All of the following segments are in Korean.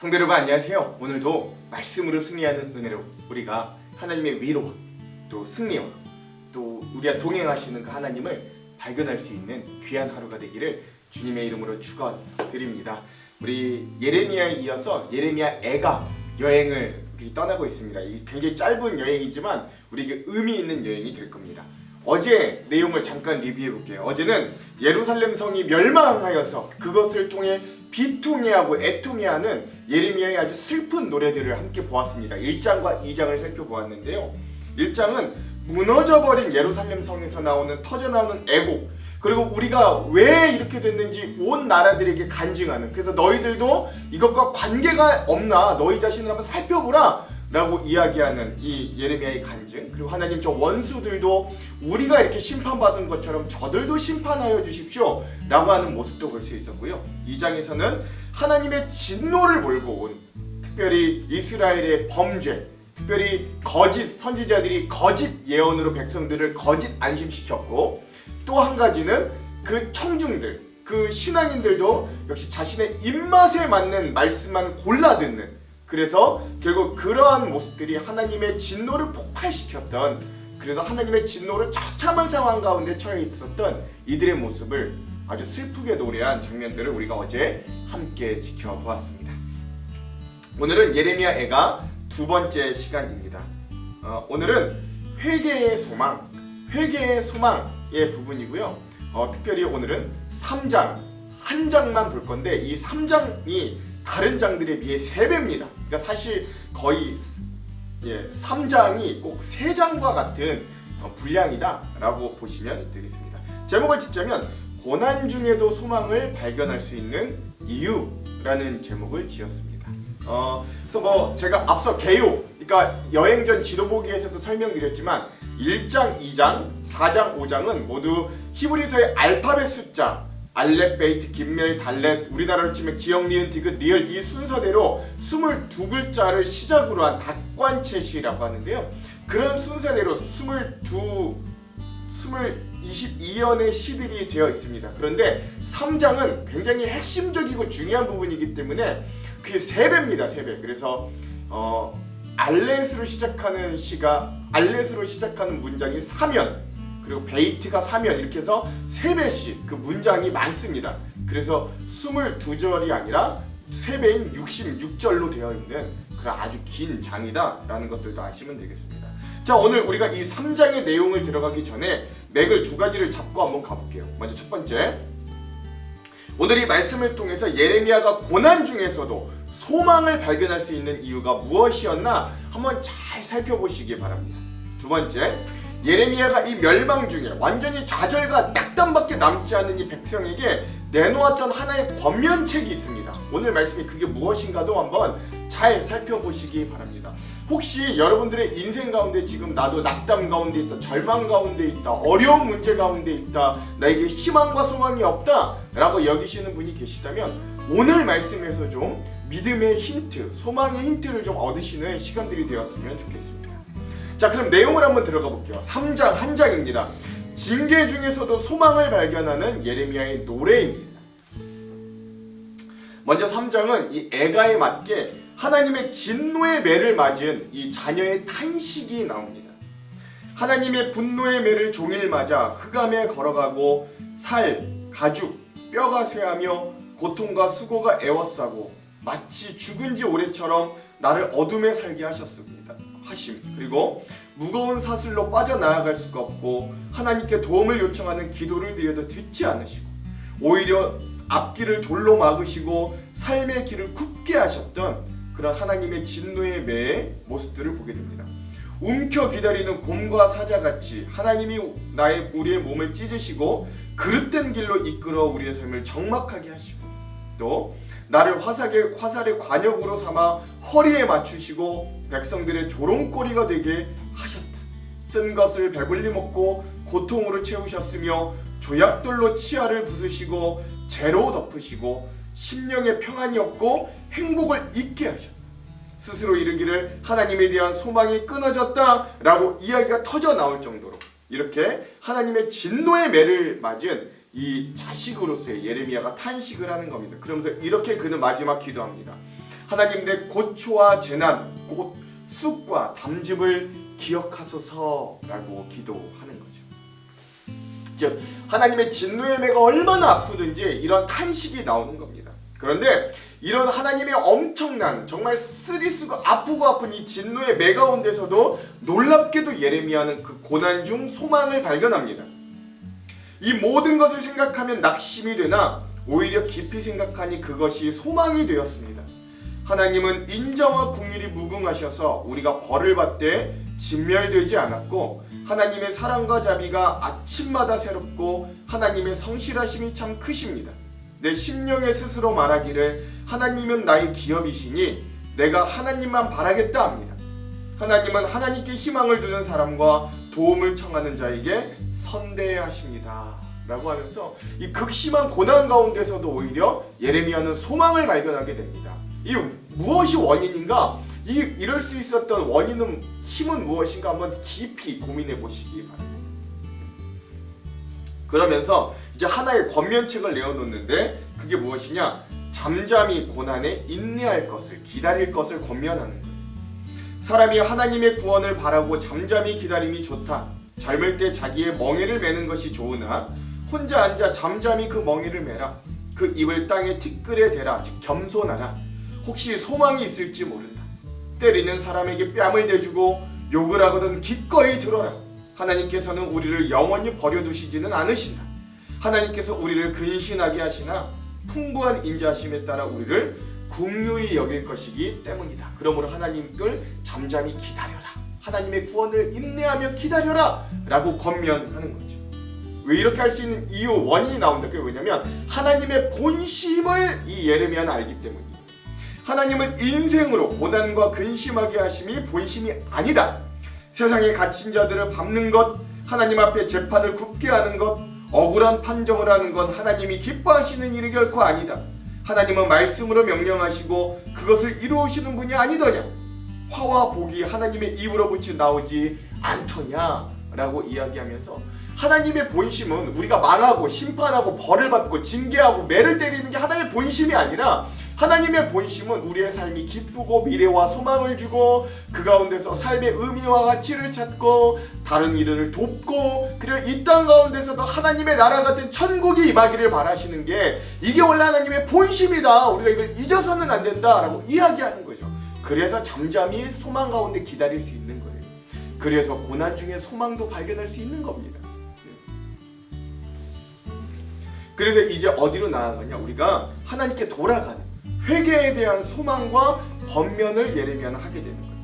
성도 여러분 안녕하세요. 오늘도 말씀으로 승리하는 은혜로 우리가 하나님의 위로와 또 승리와 또 우리가 동행하시는 그 하나님을 발견할 수 있는 귀한 하루가 되기를 주님의 이름으로 축원드립니다. 우리 예레미야에 이어서 예레미야 애가 여행을 우리 떠나고 있습니다. 이 굉장히 짧은 여행이지만 우리에게 의미 있는 여행이 될 겁니다. 어제 내용을 잠깐 리뷰해 볼게요. 어제는 예루살렘 성이 멸망하여서 그것을 통해 비통해하고 애통해하는 예레미야의 아주 슬픈 노래들을 함께 보았습니다. 1장과 2장을 살펴보았는데요. 1장은 무너져버린 예루살렘 성에서 터져나오는 애곡, 그리고 우리가 왜 이렇게 됐는지 온 나라들에게 간증하는, 그래서 너희들도 이것과 관계가 없나 너희 자신을 한번 살펴보라 라고 이야기하는 이 예레미야의 간증, 그리고 하나님 저 원수들도 우리가 이렇게 심판받은 것처럼 저들도 심판하여 주십시오 라고 하는 모습도 볼 수 있었고요. 2장에서는 하나님의 진노를 몰고 온, 특별히 이스라엘의 범죄, 특별히 거짓 선지자들이 거짓 예언으로 백성들을 거짓 안심시켰고, 또 한 가지는 그 청중들, 그 신앙인들도 역시 자신의 입맛에 맞는 말씀만 골라 듣는, 그래서 결국 그러한 모습들이 하나님의 진노를 폭발시켰던, 그래서 하나님의 진노를 처참한 상황 가운데 처해 있었던 이들의 모습을 아주 슬프게 노래한 장면들을 우리가 어제 함께 지켜보았습니다. 오늘은 예레미야 애가 두 번째 시간입니다. 오늘은 회개의 소망의 부분이고요. 특별히 오늘은 3장, 한 장만 볼 건데 이 3장이 다른 장들에 비해 3배입니다. 그러니까 사실 거의 3장이 꼭 3장과 같은 분량이다라고 보시면 되겠습니다. 제목을 짓자면 고난 중에도 소망을 발견할 수 있는 이유라는 제목을 지었습니다. 그래서 제가 앞서 개요, 그러니까 여행 전 지도 보기에서도 설명드렸지만 1장, 2장, 4장, 5장은 모두 히브리서의 알파벳 숫자, 알렙, 베이트, 김멜, 달렛, 우리나라로 치면 기역, 니은, 디귿, 리을 이 순서대로 22글자를 시작으로 한 닭관체시라고 하는데요. 그런 순서대로 22연의 시들이 되어 있습니다. 그런데 3장은 굉장히 핵심적이고 중요한 부분이기 때문에 그게 3배입니다. 3배. 그래서 알렛으로 시작하는 문장이 3연, 그리고 베이트가 3연, 이렇게 해서 3배씩 그 문장이 많습니다. 그래서 22절이 아니라 3배인 66절로 되어 있는 그런 아주 긴 장이다 라는 것들도 아시면 되겠습니다. 자, 오늘 우리가 이 3장의 내용을 들어가기 전에 맥을 두 가지를 잡고 한번 가볼게요. 먼저 첫 번째, 오늘 이 말씀을 통해서 예레미야가 고난 중에서도 소망을 발견할 수 있는 이유가 무엇이었나 한번 잘 살펴보시기 바랍니다. 두 번째, 예레미야가 이 멸망 중에 완전히 좌절과 낙담밖에 남지 않은 이 백성에게 내놓았던 하나의 권면책이 있습니다. 오늘 말씀이 그게 무엇인가도 한번 잘 살펴보시기 바랍니다. 혹시 여러분들의 인생 가운데 지금 나도 낙담 가운데 있다, 절망 가운데 있다, 어려운 문제 가운데 있다, 나에게 희망과 소망이 없다 라고 여기시는 분이 계시다면 오늘 말씀에서 좀 믿음의 힌트, 소망의 힌트를 좀 얻으시는 시간들이 되었으면 좋겠습니다. 자, 그럼 내용을 한번 들어가 볼게요. 3장 한 장입니다. 징계 중에서도 소망을 발견하는 예레미야의 노래입니다. 먼저 3장은 이 애가에 맞게 하나님의 진노의 매를 맞은 이 자녀의 탄식이 나옵니다. 하나님의 분노의 매를 종일 맞아 흑암에 걸어가고 살, 가죽, 뼈가 쇠하며 고통과 수고가 애워싸고 마치 죽은 지 오래처럼 나를 어둠에 살게 하심, 그리고 무거운 사슬로 빠져나아갈 수가 없고 하나님께 도움을 요청하는 기도를 드려도 듣지 않으시고 오히려 앞길을 돌로 막으시고 삶의 길을 굽게 하셨던 그런 하나님의 진노의 매의 모습들을 보게 됩니다. 움켜 기다리는 곰과 사자같이 하나님이 우리의 몸을 찢으시고 그릇된 길로 이끌어 우리의 삶을 적막하게 하시고, 또 나를 화살의 관역으로 삼아 허리에 맞추시고 백성들의 조롱거리가 되게 하셨다. 쓴 것을 배불리 먹고 고통으로 채우셨으며 조약돌로 치아를 부수시고 재로 덮으시고 심령에 평안이 없고 행복을 잊게 하셨다. 스스로 이르기를 하나님에 대한 소망이 끊어졌다 라고 이야기가 터져 나올 정도로 이렇게 하나님의 진노의 매를 맞은 이 자식으로서의 예레미야가 탄식을 하는 겁니다. 그러면서 이렇게 그는 마지막 기도합니다. 하나님 내 고초와 재난, 곧 쑥과 담즙을 기억하소서라고 기도하는 거죠. 즉 하나님의 진노의 매가 얼마나 아프든지 이런 탄식이 나오는 겁니다. 그런데 이런 하나님의 엄청난 정말 쓰디쓰고 아프고 아픈 이 진노의 매 가운데서도 놀랍게도 예레미야는 그 고난 중 소망을 발견합니다. 이 모든 것을 생각하면 낙심이 되나 오히려 깊이 생각하니 그것이 소망이 되었습니다. 하나님은 인자와 긍휼이 무궁하셔서 우리가 벌을 받되 진멸되지 않았고 하나님의 사랑과 자비가 아침마다 새롭고 하나님의 성실하심이 참 크십니다. 내 심령에 스스로 말하기를 하나님은 나의 기업이시니 내가 하나님만 바라겠다 합니다. 하나님은 하나님께 희망을 두는 사람과 도움을 청하는 자에게 선대하십니다 라고 하면서 이 극심한 고난 가운데서도 오히려 예레미야는 소망을 발견하게 됩니다. 이 무엇이 원인인가? 이럴 수 있었던 원인은 힘은 무엇인가 한번 깊이 고민해 보시기 바랍니다. 그러면서 이제 하나의 권면책을 내어놓는데 그게 무엇이냐? 잠잠히 고난에 인내할 것을, 기다릴 것을 권면하는 거예요. 사람이 하나님의 구원을 바라고 잠잠히 기다림이 좋다. 젊을 때 자기의 멍에를 매는 것이 좋으나 혼자 앉아 잠잠히 그 멍에를 매라. 그 입을 땅에 티끌에 대라. 즉 겸손하라. 혹시 소망이 있을지 모른다. 때리는 사람에게 뺨을 대주고 욕을 하거든 기꺼이 들어라. 하나님께서는 우리를 영원히 버려두시지는 않으신다. 하나님께서 우리를 근신하게 하시나 풍부한 인자하심에 따라 우리를 긍휼히 여길 것이기 때문이다. 그러므로 하나님을 잠잠히 기다려라. 하나님의 구원을 인내하며 기다려라 라고 권면하는 거죠. 왜 이렇게 할 수 있는 이유, 원인이 나온다. 그게 왜냐면 하나님의 본심을 이 예레미야는 알기 때문이에요. 하나님은 인생으로 고난과 근심하게 하심이 본심이 아니다. 세상에 갇힌 자들을 밟는 것, 하나님 앞에 재판을 굽게 하는 것, 억울한 판정을 하는 건 하나님이 기뻐하시는 일이 결코 아니다. 하나님은 말씀으로 명령하시고 그것을 이루시는 분이 아니더냐. 화와 복이 하나님의 입으로부터 나오지 않더냐 라고 이야기하면서 하나님의 본심은 우리가 망하고 심판하고 벌을 받고 징계하고 매를 때리는 게 하나님의 본심이 아니라 하나님의 본심은 우리의 삶이 기쁘고 미래와 소망을 주고 그 가운데서 삶의 의미와 가치를 찾고 다른 이들을 돕고 그리고 이 땅 가운데서도 하나님의 나라 같은 천국이 임하기를 바라시는 게 이게 원래 하나님의 본심이다. 우리가 이걸 잊어서는 안 된다라고 이야기하는 거죠. 그래서 잠잠히 소망 가운데 기다릴 수 있는 거예요. 그래서 고난 중에 소망도 발견할 수 있는 겁니다. 그래서 이제 어디로 나아가냐? 우리가 하나님께 돌아가는 회개에 대한 소망과 권면을 예레미야는 하게 되는 거예요.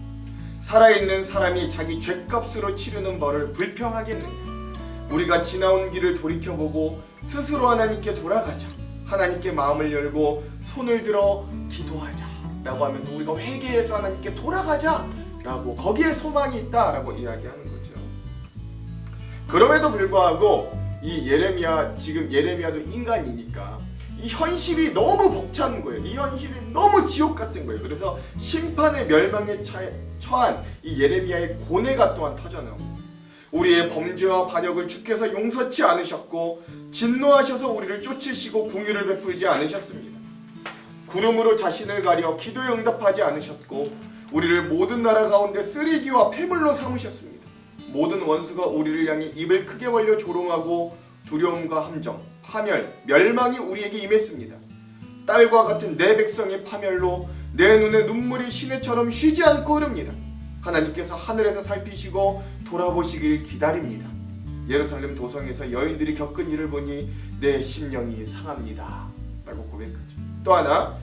살아있는 사람이 자기 죗값으로 치르는 벌을 불평하겠느냐? 우리가 지나온 길을 돌이켜보고 스스로 하나님께 돌아가자. 하나님께 마음을 열고 손을 들어 기도하자 라고 하면서 우리가 회개해서 하나님께 돌아가자 라고 거기에 소망이 있다 라고 이야기하는 거죠. 그럼에도 불구하고 이 예레미야, 지금 예레미야도 인간이니까 이 현실이 너무 벅찬 거예요. 이 현실이 너무 지옥 같은 거예요. 그래서 심판의 멸망에 처한 이 예레미야의 고뇌가 또한 터져나옵니다. 우리의 범죄와 반역을 주께서 용서치 않으셨고 진노하셔서 우리를 쫓으시고 긍휼을 베풀지 않으셨습니다. 구름으로 자신을 가려 기도에 응답하지 않으셨고 우리를 모든 나라 가운데 쓰레기와 폐물로 삼으셨습니다. 모든 원수가 우리를 향해 입을 크게 벌려 조롱하고 두려움과 함정, 파멸, 멸망이 우리에게 임했습니다. 딸과 같은 내 백성의 파멸로 내 눈에 눈물이 시내처럼 쉬지 않고 흐릅니다. 하나님께서 하늘에서 살피시고 돌아보시길 기다립니다. 예루살렘 도성에서 여인들이 겪은 일을 보니 내 심령이 상합니다 라고 고백하죠. 또 하나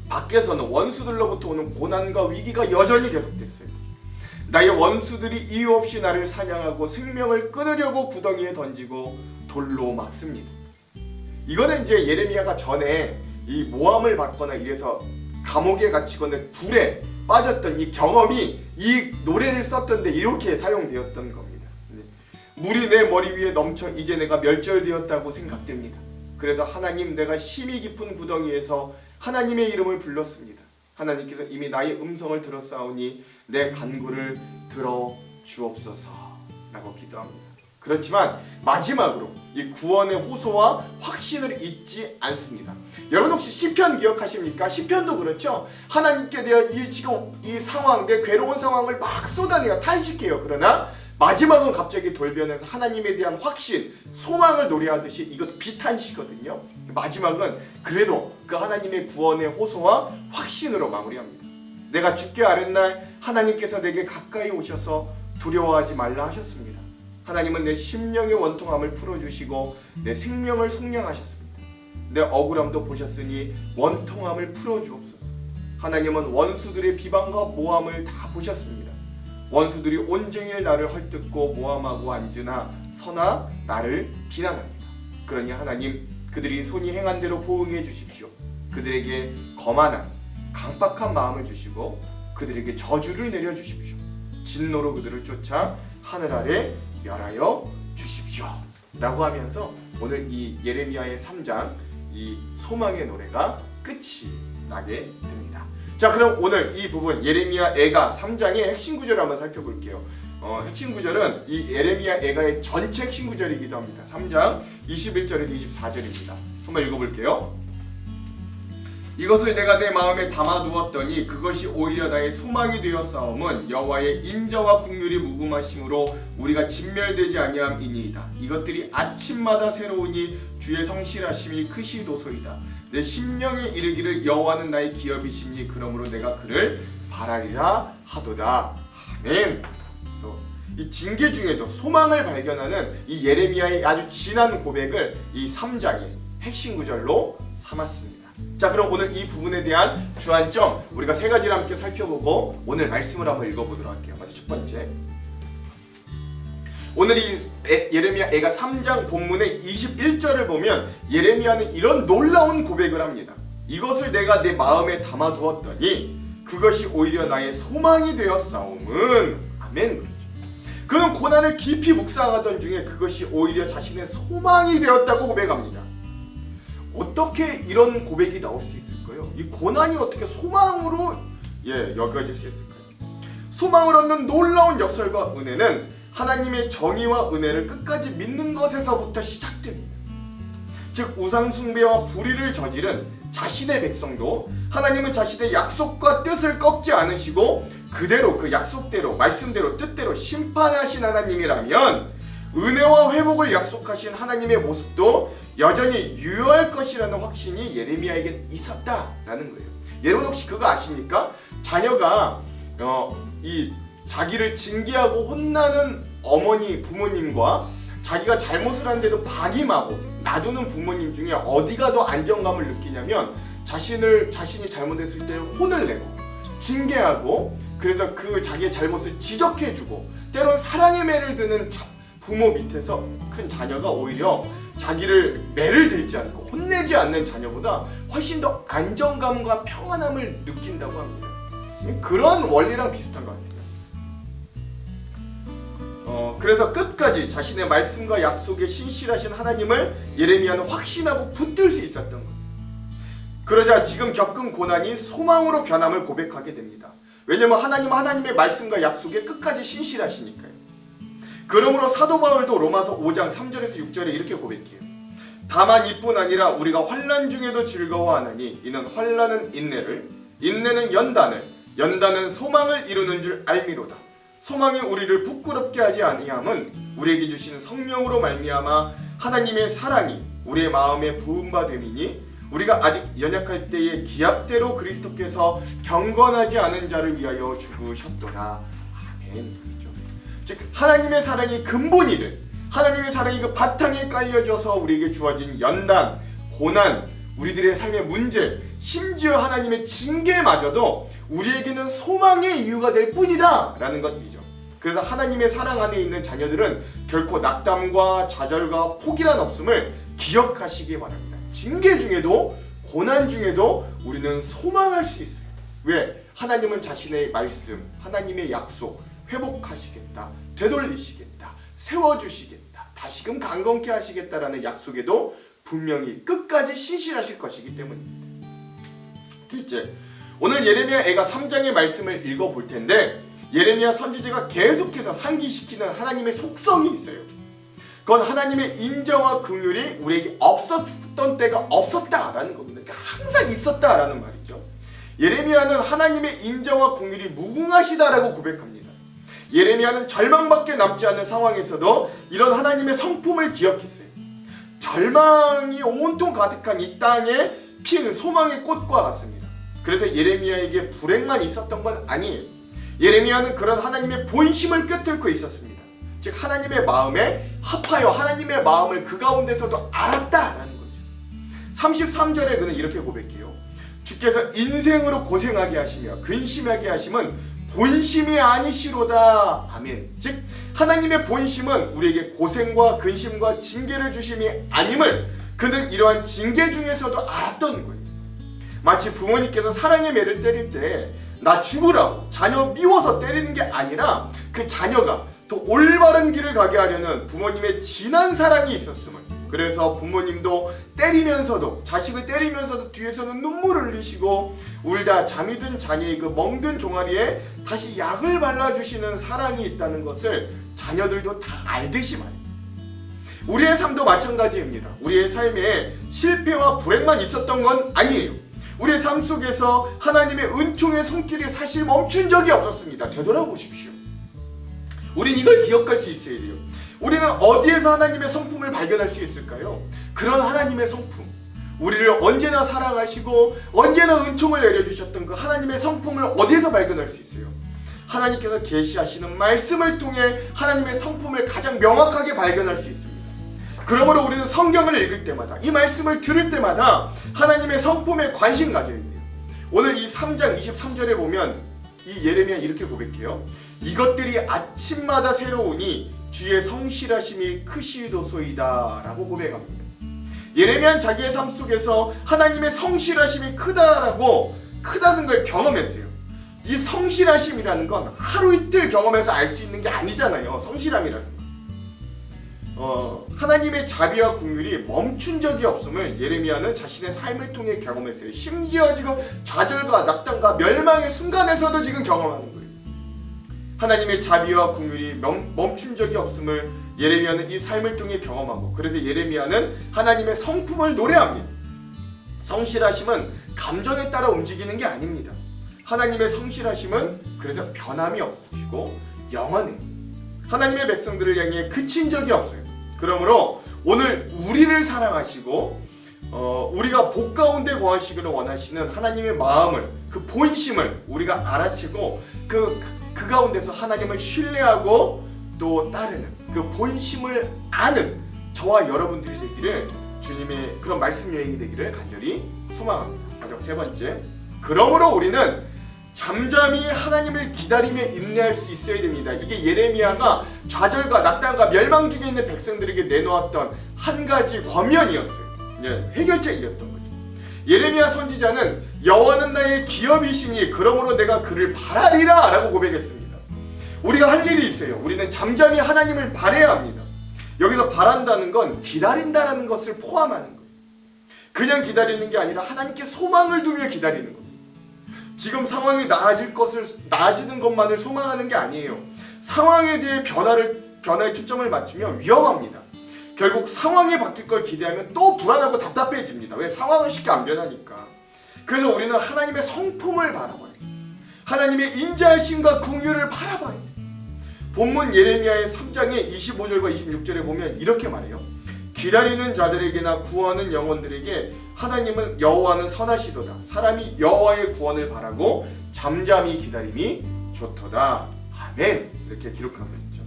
밖에서는 원수들로부터 오는 고난과 위기가 여전히 계속됐어요. 나의 원수들이 이유 없이 나를 사냥하고 생명을 끊으려고 구덩이에 던지고 돌로 막습니다. 이거는 이제 예레미야가 전에 이 모함을 받거나 이래서 감옥에 갇히거나 불에 빠졌던 이 경험이 이 노래를 썼던 데 이렇게 사용되었던 겁니다. 물이 내 머리 위에 넘쳐 이제 내가 멸절되었다고 생각됩니다. 그래서 하나님, 내가 심히 깊은 구덩이에서 하나님의 이름을 불렀습니다. 하나님께서 이미 나의 음성을 들었사오니 내 간구를 들어 주옵소서 라고 기도합니다. 그렇지만 마지막으로 이 구원의 호소와 확신을 잊지 않습니다. 여러분 혹시 시편 기억하십니까? 시편도 그렇죠. 하나님께 대한 이 상황, 내 괴로운 상황을 막 쏟아내요. 탄식해요. 그러나 마지막은 갑자기 돌변해서 하나님에 대한 확신, 소망을 노래하듯이 이것도 비탄시거든요. 마지막은 그래도 그 하나님의 구원의 호소와 확신으로 마무리합니다. 내가 죽게 아랫날 하나님께서 내게 가까이 오셔서 두려워하지 말라 하셨습니다. 하나님은 내 심령의 원통함을 풀어주시고 내 생명을 속량하셨습니다. 내 억울함도 보셨으니 원통함을 풀어주옵소서. 하나님은 원수들의 비방과 모함을 다 보셨습니다. 원수들이 온종일 나를 헐뜯고 모함하고 앉으나 서나 나를 비난합니다. 그러니 하나님 그들이 손이 행한 대로 보응해 주십시오. 그들에게 거만한 강박한 마음을 주시고 그들에게 저주를 내려주십시오. 진노로 그들을 쫓아 하늘 아래 멸하여 주십시오 라고 하면서 오늘 이 예레미야의 3장 이 소망의 노래가 끝이 나게 됩니다. 자, 그럼 오늘 이 부분 예레미야 애가 3장의 핵심 구절을 한번 살펴볼게요. 핵심 구절은 이 예레미야 애가의 전체 핵심 구절이기도 합니다. 3장 21절에서 24절입니다. 한번 읽어볼게요. 이것을 내가 내 마음에 담아두었더니 그것이 오히려 나의 소망이 되었사옴은 여호와의 인자와 긍휼이 무궁하심으로 우리가 진멸되지 아니함이니이다. 이것들이 아침마다 새로우니 주의 성실하심이 크시도소이다. 내 심령에 이르기를 여호와는 나의 기업이시니 그러므로 내가 그를 바라리라 하도다. 아멘. 그래서 이 징계 중에도 소망을 발견하는 이 예레미야의 아주 진한 고백을 이 3장의 핵심 구절로 삼았습니다. 자, 그럼 오늘 이 부분에 대한 주안점 우리가 세 가지를 함께 살펴보고 오늘 말씀을 한번 읽어보도록 할게요. 먼저 첫 번째, 오늘 이 예레미야 애가 3장 본문의 21절을 보면 예레미야는 이런 놀라운 고백을 합니다. 이것을 내가 내 마음에 담아두었더니 그것이 오히려 나의 소망이 되었사옴은 아멘. 그는 고난을 깊이 묵상하던 중에 그것이 오히려 자신의 소망이 되었다고 고백합니다. 어떻게 이런 고백이 나올 수 있을까요? 이 고난이 어떻게 소망으로 여겨질 수 있을까요? 소망을 얻는 놀라운 역설과 은혜는 하나님의 정의와 은혜를 끝까지 믿는 것에서부터 시작됩니다. 즉 우상 숭배와 불의를 저지른 자신의 백성도 하나님은 자신의 약속과 뜻을 꺾지 않으시고 그대로 그 약속대로 말씀대로 뜻대로 심판하신 하나님이라면 은혜와 회복을 약속하신 하나님의 모습도 여전히 유효할 것이라는 확신이 예레미야에게 있었다라는 거예요. 여러분 혹시 그거 아십니까? 자녀가 이 자기를 징계하고 혼나는 어머니 부모님과 자기가 잘못을 하는데도 박임하고 놔두는 부모님 중에 어디가 더 안정감을 느끼냐면 자신이 잘못했을 때 혼을 내고 징계하고 그래서 그 자기의 잘못을 지적해주고 때론 사랑의 매를 드는 부모 밑에서 큰 자녀가 오히려 자기를 매를 들지 않고 혼내지 않는 자녀보다 훨씬 더 안정감과 평안함을 느낀다고 합니다. 그런 원리랑 비슷한 것 같아요. 그래서 끝까지 자신의 말씀과 약속에 신실하신 하나님을 예레미야는 확신하고 붙들 수 있었던 것. 그러자 지금 겪은 고난이 소망으로 변함을 고백하게 됩니다. 왜냐하면 하나님의 말씀과 약속에 끝까지 신실하시니까요. 그러므로 사도 바울도 로마서 5장 3절에서 6절에 이렇게 고백해요. 다만 이뿐 아니라 우리가 환난 중에도 즐거워하나니 이는 환난은 인내를, 인내는 연단을, 연단은 소망을 이루는 줄 알미로다. 소망이 우리를 부끄럽게 하지 아니함은 우리에게 주시는 성령으로 말미암아 하나님의 사랑이 우리의 마음에 부음바 됨이니 우리가 아직 연약할 때에 기약대로 그리스도께서 경건하지 않은 자를 위하여 죽으셨도다. 아멘. 즉 하나님의 사랑이 근본이든 하나님의 사랑이 그 바탕에 깔려져서 우리에게 주어진 연단, 고난, 우리들의 삶의 문제, 심지어 하나님의 징계마저도 우리에게는 소망의 이유가 될 뿐이다 라는 것이죠. 그래서 하나님의 사랑 안에 있는 자녀들은 결코 낙담과 좌절과 포기란 없음을 기억하시기 바랍니다. 징계 중에도 고난 중에도 우리는 소망할 수 있어요. 왜? 하나님은 자신의 말씀, 하나님의 약속, 회복하시겠다, 되돌리시겠다, 세워주시겠다, 다시금 강건케 하시겠다라는 약속에도 분명히 끝까지 신실하실 것이기 때문입니다. 둘째, 오늘 예레미야 애가 3장의 말씀을 읽어볼 텐데 예레미야 선지자가 계속해서 상기시키는 하나님의 속성이 있어요. 그건 하나님의 인자와 긍휼이 우리에게 없었던 때가 없었다라는 겁니다. 그러니까 항상 있었다라는 말이죠. 예레미야는 하나님의 인자와 긍휼이 무궁하시다라고 고백합니다. 예레미야는 절망밖에 남지 않은 상황에서도 이런 하나님의 성품을 기억했어요. 절망이 온통 가득한 이 땅에 피는 소망의 꽃과 같습니다. 그래서 예레미야에게 불행만 있었던 건 아니에요. 예레미야는 그런 하나님의 본심을 꿰뚫고 있었습니다. 즉 하나님의 마음에 합하여 하나님의 마음을 그 가운데서도 알았다라는 거죠. 33절에 그는 이렇게 고백해요. 주께서 인생으로 고생하게 하시며 근심하게 하심은 본심이 아니시로다. 아멘. 즉 하나님의 본심은 우리에게 고생과 근심과 징계를 주심이 아님을 그는 이러한 징계 중에서도 알았던 거예요. 마치 부모님께서 사랑의 매를 때릴 때 나 죽으라고 자녀 미워서 때리는 게 아니라 그 자녀가 더 올바른 길을 가게 하려는 부모님의 진한 사랑이 있었음을, 그래서 부모님도 때리면서도 자식을 때리면서도 뒤에서는 눈물을 흘리시고 울다 잠이 든 자녀의 그 멍든 종아리에 다시 약을 발라주시는 사랑이 있다는 것을 자녀들도 다 알듯이 말입니다. 우리의 삶도 마찬가지입니다. 우리의 삶에 실패와 불행만 있었던 건 아니에요. 우리의 삶 속에서 하나님의 은총의 손길이 사실 멈춘 적이 없었습니다. 되돌아보십시오. 우린 이걸 기억할 수 있어야 돼요. 우리는 어디에서 하나님의 성품을 발견할 수 있을까요? 그런 하나님의 성품, 우리를 언제나 사랑하시고 언제나 은총을 내려주셨던 그 하나님의 성품을 어디에서 발견할 수 있어요? 하나님께서 계시하시는 말씀을 통해 하나님의 성품을 가장 명확하게 발견할 수 있습니다. 그러므로 우리는 성경을 읽을 때마다, 이 말씀을 들을 때마다 하나님의 성품에 관심 가져야 돼요. 오늘 이 3장 23절에 보면 이 예레미야 이렇게 고백해요. 이것들이 아침마다 새로우니 주의 성실하심이 크시도소이다 라고 고백합니다. 예레미야는 자기의 삶 속에서 하나님의 성실하심이 크다는 걸 경험했어요. 이 성실하심이라는 건 하루 이틀 경험해서 알 수 있는 게 아니잖아요. 성실함이라는 건. 하나님의 자비와 긍휼이 멈춘 적이 없음을 예레미야는 자신의 삶을 통해 경험했어요. 심지어 지금 좌절과 낙담과 멸망의 순간에서도 지금 경험하는 거예요. 하나님의 자비와 긍휼이 멈춘 적이 없음을 예레미야는 이 삶을 통해 경험하고, 그래서 예레미야는 하나님의 성품을 노래합니다. 성실하심은 감정에 따라 움직이는 게 아닙니다. 하나님의 성실하심은 그래서 변함이 없으시고 영원해. 하나님의 백성들을 향해 그친 적이 없어요. 그러므로 오늘 우리를 사랑하시고 우리가 복 가운데 거하시기를 원하시는 하나님의 마음을, 그 본심을 우리가 알아채고 그 가운데서 하나님을 신뢰하고 또 따르는 그 본심을 아는 저와 여러분들이 되기를, 주님의 그런 말씀 여행이 되기를 간절히 소망합니다. 마지막 세 번째, 그러므로 우리는 잠잠히 하나님을 기다리며 인내할 수 있어야 됩니다. 이게 예레미야가 좌절과 낙담과 멸망 중에 있는 백성들에게 내놓았던 한 가지 권면이었어요. 해결책이었던 거죠. 예레미야 선지자는 여호와는 나의 기업이시니 그러므로 내가 그를 바라리라 라고 고백했습니다. 우리가 할 일이 있어요. 우리는 잠잠히 하나님을 바라야 합니다. 여기서 바란다는 건 기다린다라는 것을 포함하는 거예요. 그냥 기다리는 게 아니라 하나님께 소망을 두며 기다리는 겁니다. 지금 상황이 나아지는 것만을 소망하는 게 아니에요. 상황에 대해 변화에 초점을 맞추면 위험합니다. 결국 상황이 바뀔 걸 기대하면 또 불안하고 답답해집니다. 왜? 상황은 쉽게 안 변하니까. 그래서 우리는 하나님의 성품을 바라봐야 돼요. 하나님의 인자하심과 긍휼을 바라봐야 돼요. 본문 예레미야의 3장의 25절과 26절에 보면 이렇게 말해요. 기다리는 자들에게나 구하는 영혼들에게 하나님은 여호와는 선하시도다. 사람이 여호와의 구원을 바라고 잠잠히 기다림이 좋도다. 아멘. 이렇게 기록하고 있죠.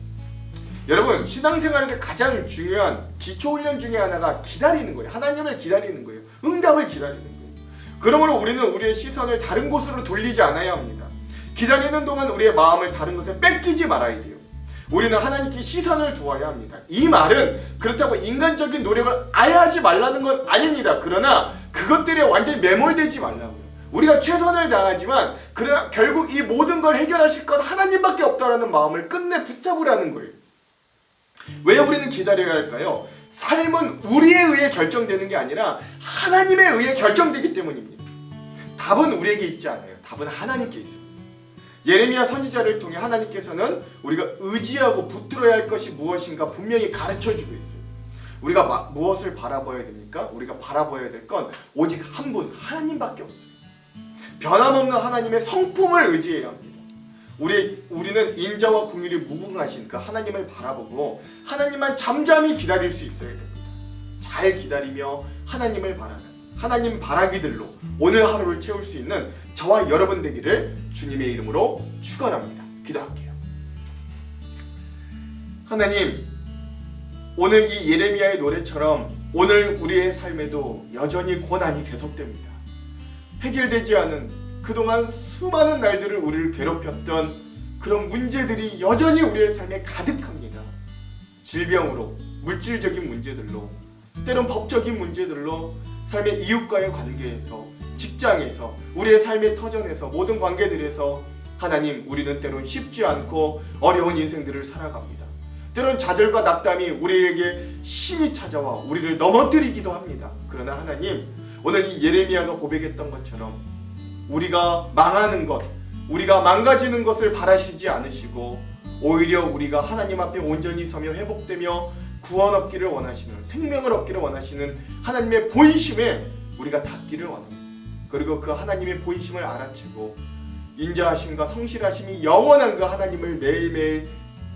여러분, 신앙생활에서 가장 중요한 기초훈련 중에 하나가 기다리는 거예요. 하나님을 기다리는 거예요. 응답을 기다리는 거예요. 그러므로 우리는 우리의 시선을 다른 곳으로 돌리지 않아야 합니다. 기다리는 동안 우리의 마음을 다른 것에 뺏기지 말아야 돼요. 우리는 하나님께 시선을 두어야 합니다. 이 말은 그렇다고 인간적인 노력을 아예 하지 말라는 건 아닙니다. 그러나 그것들에 완전히 매몰되지 말라고요. 우리가 최선을 다하지만 그러나 결국 이 모든 걸 해결하실 건 하나님밖에 없다라는 마음을 끝내 붙잡으라는 거예요. 왜 우리는 기다려야 할까요? 삶은 우리에 의해 결정되는 게 아니라 하나님에 의해 결정되기 때문입니다. 답은 우리에게 있지 않아요. 답은 하나님께 있습니다. 예레미야 선지자를 통해 하나님께서는 우리가 의지하고 붙들어야 할 것이 무엇인가 분명히 가르쳐주고 있어요. 우리가 무엇을 바라봐야 됩니까? 우리가 바라봐야 될 건 오직 한 분, 하나님밖에 없어요. 변함없는 하나님의 성품을 의지해야 합니다. 우리는 인자와 긍휼이 무궁하신 그 하나님을 바라보고 하나님만 잠잠히 기다릴 수 있어야 됩니다. 잘 기다리며 하나님을 바라는, 하나님 바라기들로 오늘 하루를 채울 수 있는 저와 여러분 되기를 주님의 이름으로 축원합니다. 기도할게요. 하나님, 오늘 이 예레미야의 노래처럼 오늘 우리의 삶에도 여전히 고난이 계속됩니다. 해결되지 않은 그동안 수많은 날들을 우리를 괴롭혔던 그런 문제들이 여전히 우리의 삶에 가득합니다. 질병으로, 물질적인 문제들로, 때론 법적인 문제들로, 삶의 이웃과의 관계에서, 직장에서, 우리의 삶의 터전에서, 모든 관계들에서 하나님, 우리는 때론 쉽지 않고 어려운 인생들을 살아갑니다. 때론 좌절과 낙담이 우리에게 심히 찾아와 우리를 넘어뜨리기도 합니다. 그러나 하나님, 오늘 이 예레미야가 고백했던 것처럼 우리가 망하는 것, 우리가 망가지는 것을 바라시지 않으시고 오히려 우리가 하나님 앞에 온전히 서며 회복되며 구원 얻기를 원하시는, 생명을 얻기를 원하시는 하나님의 본심에 우리가 닿기를 원합니다. 그리고 그 하나님의 본심을 알아채고 인자하심과 성실하심이 영원한 그 하나님을 매일매일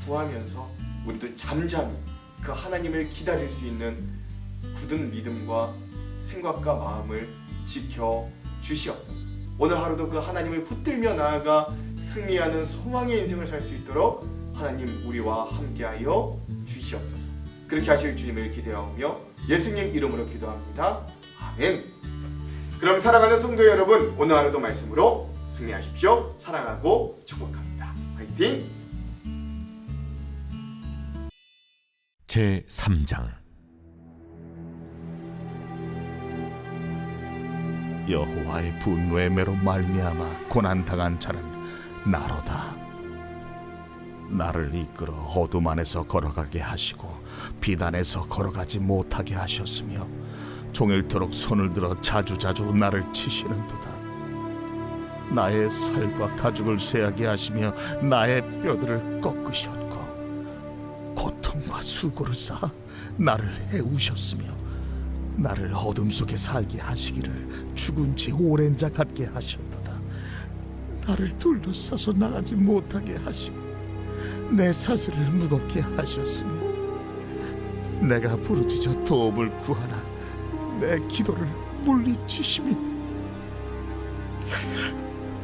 구하면서 우리도 잠잠히 그 하나님을 기다릴 수 있는 굳은 믿음과 생각과 마음을 지켜 주시옵소서. 오늘 하루도 그 하나님을 붙들며 나아가 승리하는 소망의 인생을 살 수 있도록 하나님 우리와 함께하여 주시옵소서. 그렇게 하실 주님을 기대하며 예수님 이름으로 기도합니다. 아멘. 그럼 사랑하는 성도 여러분, 오늘 하루도 말씀으로 승리하십시오. 사랑하고 축복합니다. 화이팅! 제3장 여호와의 분노의 매로 말미암아 고난당한 자는 나로다. 나를 이끌어 어둠 안에서 걸어가게 하시고 빛 안에서 걸어가지 못하게 하셨으며 종일토록 손을 들어 자주자주 나를 치시는도다. 나의 살과 가죽을 쇠하게 하시며 나의 뼈들을 꺾으셨고 고통과 수고를 쌓아 나를 해우셨으며 나를 어둠 속에 살게 하시기를 죽은 지 오랜 자 같게 하셨도다. 나를 둘러싸서 나가지 못하게 하시고 내 사슬을 무겁게 하셨으며 내가 부르짖어 도움을 구하나 내 기도를 물리치시며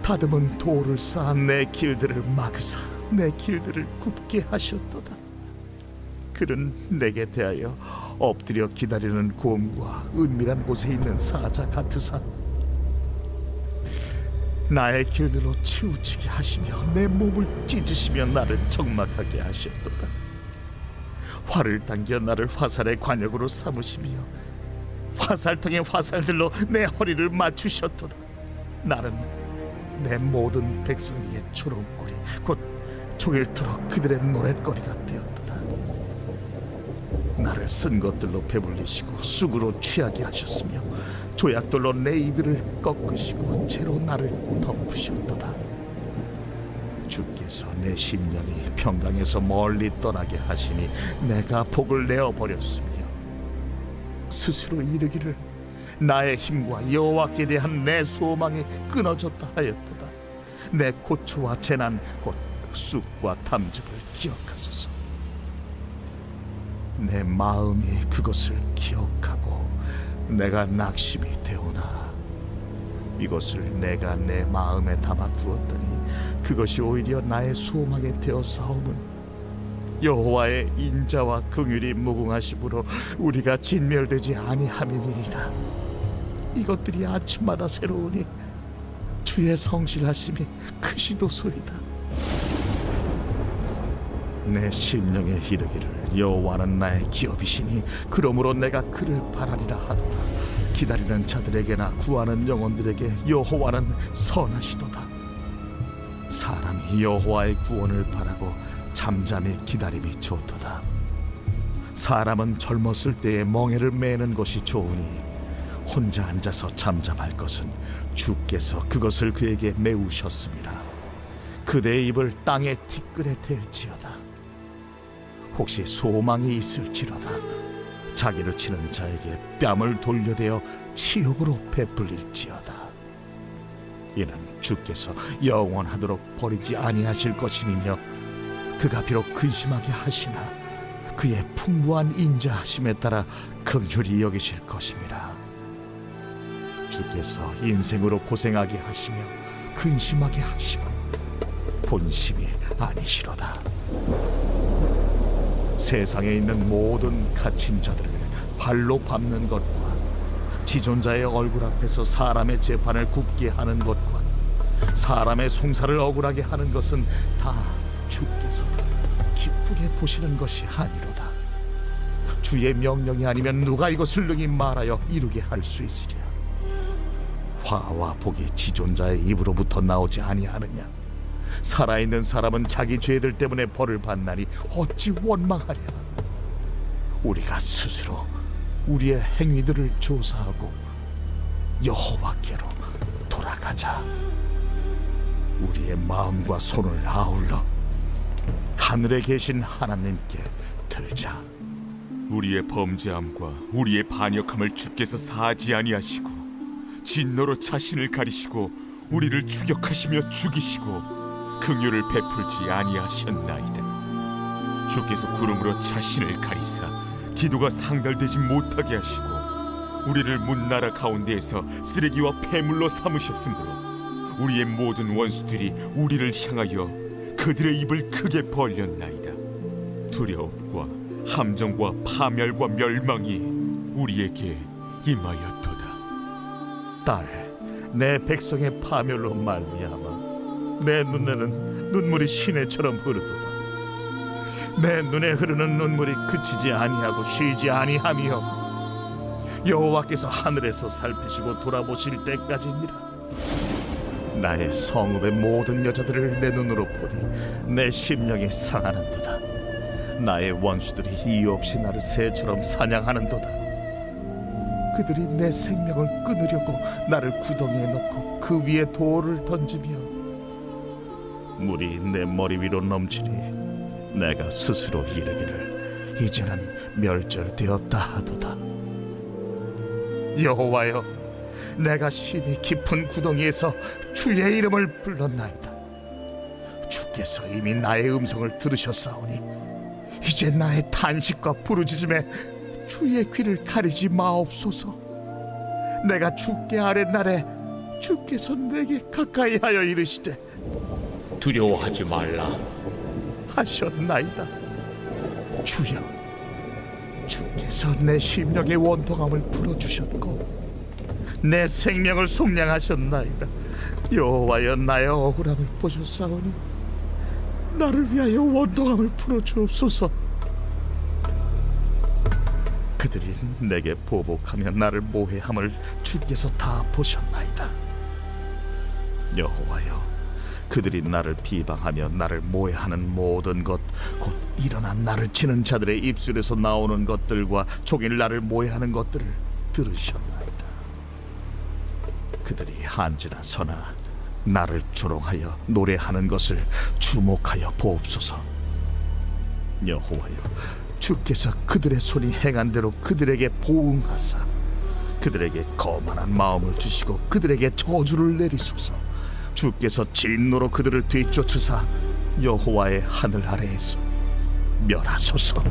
다듬은 돌을 쌓아 내 길들을 막으사 내 길들을 굽게 하셨도다. 그는 내게 대하여 엎드려 기다리는 곰과 은밀한 곳에 있는 사자 같으사 나의 길들로 치우치게 하시며 내 몸을 찢으시며 나를 적막하게 하셨도다. 활을 당겨 나를 화살의 관역으로 삼으시며 화살통의 화살들로 내 허리를 맞추셨도다. 나는 내 모든 백성에게 조롱거리 곧 종일토록 그들의 노랫거리가 되었도다. 나를 쓴 것들로 배불리시고 쑥으로 취하게 하셨으며 조약돌로 내 이들을 꺾으시고 채로 나를 덮으셨도다. 주께서 내 심령이 평강에서 멀리 떠나게 하시니 내가 복을 내어버렸으며 스스로 이르기를 나의 힘과 여호와께 대한 내 소망이 끊어졌다 하였도다. 내 고초와 재난 곧 쑥과 탐적을 기억하소서. 내 마음이 그것을 기억하고 내가 낙심이 되오나 이것을 내가 내 마음에 담아 두었더니 그것이 오히려 나의 소망이 되어 싸움은 여호와의 인자와 긍휼이 무궁하심으로 우리가 진멸되지 아니함이니이다. 이것들이 아침마다 새로우니 주의 성실하심이 크시도소이다. 내 심령에 이르기를 여호와는 나의 기업이시니 그러므로 내가 그를 바라리라 하도다. 기다리는 자들에게나 구하는 영혼들에게 여호와는 선하시도다. 사람이 여호와의 구원을 바라고 잠잠히 기다림이 좋도다. 사람은 젊었을 때에 멍에를 매는 것이 좋으니 혼자 앉아서 잠잠할 것은 주께서 그것을 그에게 메우셨습니다. 그대의 입을 땅의 티끌에 댈지어다. 혹시 소망이 있을지로다. 자기를 치는 자에게 뺨을 돌려대어 치욕으로 베풀릴지어다. 이는 주께서 영원하도록 버리지 아니하실 것임이며 그가 비록 근심하게 하시나 그의 풍부한 인자하심에 따라 긍휼히 여기실 것임이라. 주께서 인생으로 고생하게 하시며 근심하게 하심은 본심이 아니시로다. 세상에 있는 모든 갇힌 자들을 발로 밟는 것과 지존자의 얼굴 앞에서 사람의 재판을 굽게 하는 것과 사람의 송사를 억울하게 하는 것은 다 주께서 기쁘게 보시는 것이 아니로다. 주의 명령이 아니면 누가 이것을 능히 말하여 이루게 할 수 있으랴. 화와 복이 지존자의 입으로부터 나오지 아니하느냐. 살아있는 사람은 자기 죄들 때문에 벌을 받나니 어찌 원망하랴. 우리가 스스로 우리의 행위들을 조사하고 여호와께로 돌아가자. 우리의 마음과 손을 아울러 하늘에 계신 하나님께 들자. 우리의 범죄함과 우리의 반역함을 주께서 사하지 아니하시고 진노로 자신을 가리시고 우리를 추격하시며 죽이시고 긍휼을 베풀지 아니하셨나이다. 주께서 구름으로 자신을 가리사 기도가 상달되지 못하게 하시고 우리를 문나라 가운데에서 쓰레기와 폐물로 삼으셨으므로 우리의 모든 원수들이 우리를 향하여 그들의 입을 크게 벌렸나이다. 두려움과 함정과 파멸과 멸망이 우리에게 임하였도다. 딸, 내 백성의 파멸로 말미암아 내 눈에는 눈물이 시내처럼 흐르도다. 내 눈에 흐르는 눈물이 그치지 아니하고 쉬지 아니하며 여호와께서 하늘에서 살피시고 돌아보실 때까지니라. 나의 성읍의 모든 여자들을 내 눈으로 보니 내 심령이 상하는도다. 나의 원수들이 이유 없이 나를 새처럼 사냥하는도다. 그들이 내 생명을 끊으려고 나를 구덩이에 넣고 그 위에 돌을 던지며 물이 내 머리 위로 넘치니 내가 스스로 이르기를 이제는 멸절되었다 하도다. 여호와여, 내가 심히 깊은 구덩이에서 주의 이름을 불렀나이다. 주께서 이미 나의 음성을 들으셨사오니 이제 나의 탄식과 부르짖음에 주의 귀를 가리지 마옵소서. 내가 죽게 아랫날에 주께서 내게 가까이 하여 이르시되 두려워하지 말라. 하셨나이다. 주여, 주께서 내 심령의 원통함을 풀어주셨고 내 생명을 속량하셨나이다. 여호와여, 나의 억울함을 보셨사오니 나를 위하여 원통함을 풀어주옵소서. 그들이 내게 보복하며 나를 모해함을 주께서 다 보셨나이다. 여호와여, 그들이 나를 비방하며 나를 모해하는 모든 것, 곧 일어난 나를 치는 자들의 입술에서 나오는 것들과 종일 나를 모해하는 것들을 들으셨나이다. 그들이 한지나 서나 나를 조롱하여 노래하는 것을 주목하여 보옵소서. 여호와여, 주께서 그들의 손이 행한 대로 그들에게 보응하사 그들에게 거만한 마음을 주시고 그들에게 저주를 내리소서. 주께서 진노로 그들을 뒤쫓으사 여호와의 하늘 아래에서 멸하소서.